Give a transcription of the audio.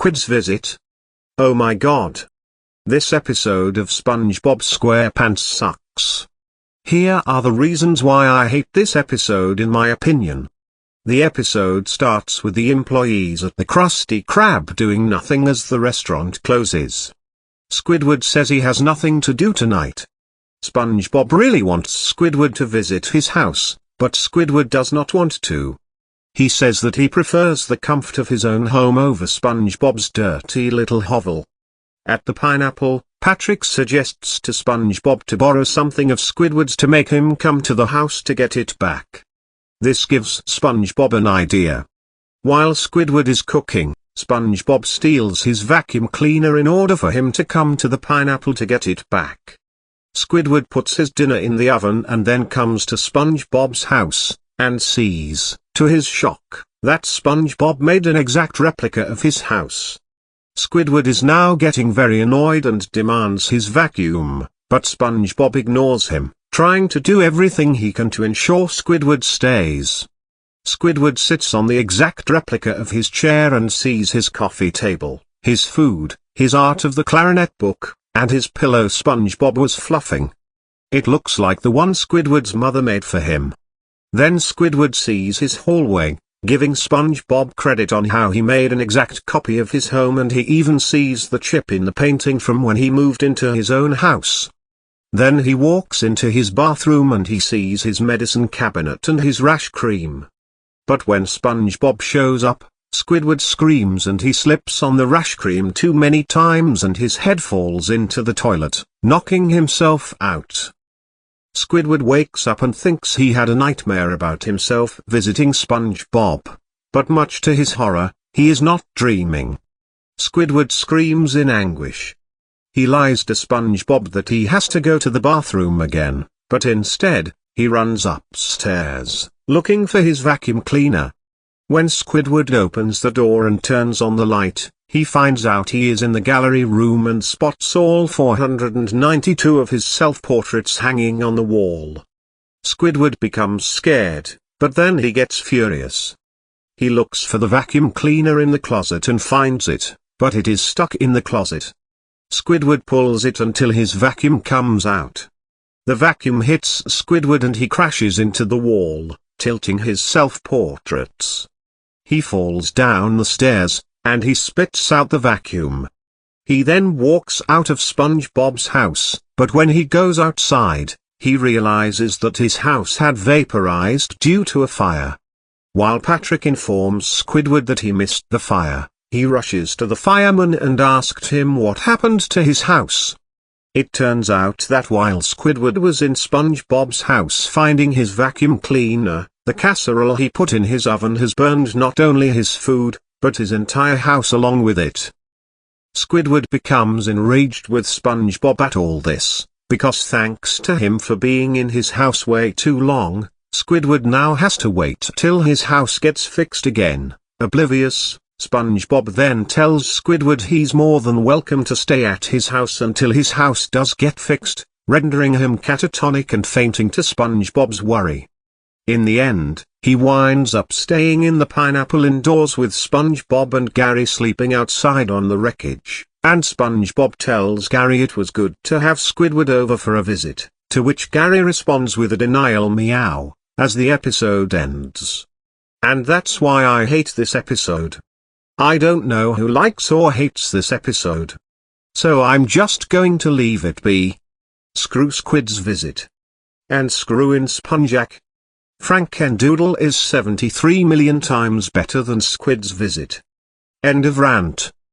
Squid's visit. Oh my god. This episode of SpongeBob SquarePants sucks. Here are the reasons why I hate this episode in my opinion. The episode starts with the employees at the Krusty Krab doing nothing as the restaurant closes. Squidward says he has nothing to do tonight. SpongeBob really wants Squidward to visit his house, but Squidward does not want to. He says that he prefers the comfort of his own home over SpongeBob's dirty little hovel. At the pineapple, Patrick suggests to SpongeBob to borrow something of Squidward's to make him come to the house to get it back. This gives SpongeBob an idea. While Squidward is cooking, SpongeBob steals his vacuum cleaner in order for him to come to the pineapple to get it back. Squidward puts his dinner in the oven and then comes to SpongeBob's house, and sees, to his shock, that SpongeBob made an exact replica of his house. Squidward is now getting very annoyed and demands his vacuum, but SpongeBob ignores him, trying to do everything he can to ensure Squidward stays. Squidward sits on the exact replica of his chair and sees his coffee table, his food, his art of the clarinet book, and his pillow SpongeBob was fluffing. It looks like the one Squidward's mother made for him. Then Squidward sees his hallway, giving SpongeBob credit on how he made an exact copy of his home, and he even sees the chip in the painting from when he moved into his own house. Then he walks into his bathroom and he sees his medicine cabinet and his rash cream. But when SpongeBob shows up, Squidward screams and he slips on the rash cream too many times and his head falls into the toilet, knocking himself out. Squidward wakes up and thinks he had a nightmare about himself visiting SpongeBob. But much to his horror, he is not dreaming. Squidward screams in anguish. He lies to SpongeBob that he has to go to the bathroom again, but instead, he runs upstairs, looking for his vacuum cleaner. When Squidward opens the door and turns on the light, he finds out he is in the gallery room and spots all 492 of his self-portraits hanging on the wall. Squidward becomes scared, but then he gets furious. He looks for the vacuum cleaner in the closet and finds it, but it is stuck in the closet. Squidward pulls it until his vacuum comes out. The vacuum hits Squidward and he crashes into the wall, tilting his self-portraits. He falls down the stairs, and he spits out the vacuum. He then walks out of SpongeBob's house, but when he goes outside, he realizes that his house had vaporized due to a fire. While Patrick informs Squidward that he missed the fire, he rushes to the fireman and asks him what happened to his house. It turns out that while Squidward was in SpongeBob's house finding his vacuum cleaner, the casserole he put in his oven has burned not only his food, but his entire house along with it. Squidward becomes enraged with SpongeBob at all this, because thanks to him for being in his house way too long, Squidward now has to wait till his house gets fixed again. Oblivious, SpongeBob then tells Squidward he's more than welcome to stay at his house until his house does get fixed, rendering him catatonic and fainting to SpongeBob's worry. In the end, he winds up staying in the pineapple indoors with SpongeBob and Gary sleeping outside on the wreckage, and SpongeBob tells Gary it was good to have Squidward over for a visit, to which Gary responds with a denial meow, as the episode ends. And that's why I hate this episode. I don't know who likes or hates this episode. So I'm just going to leave it be. Screw Squid's visit. And screw in SpongeJack. Frankendoodle is 73 million times better than Squid's visit. End of rant.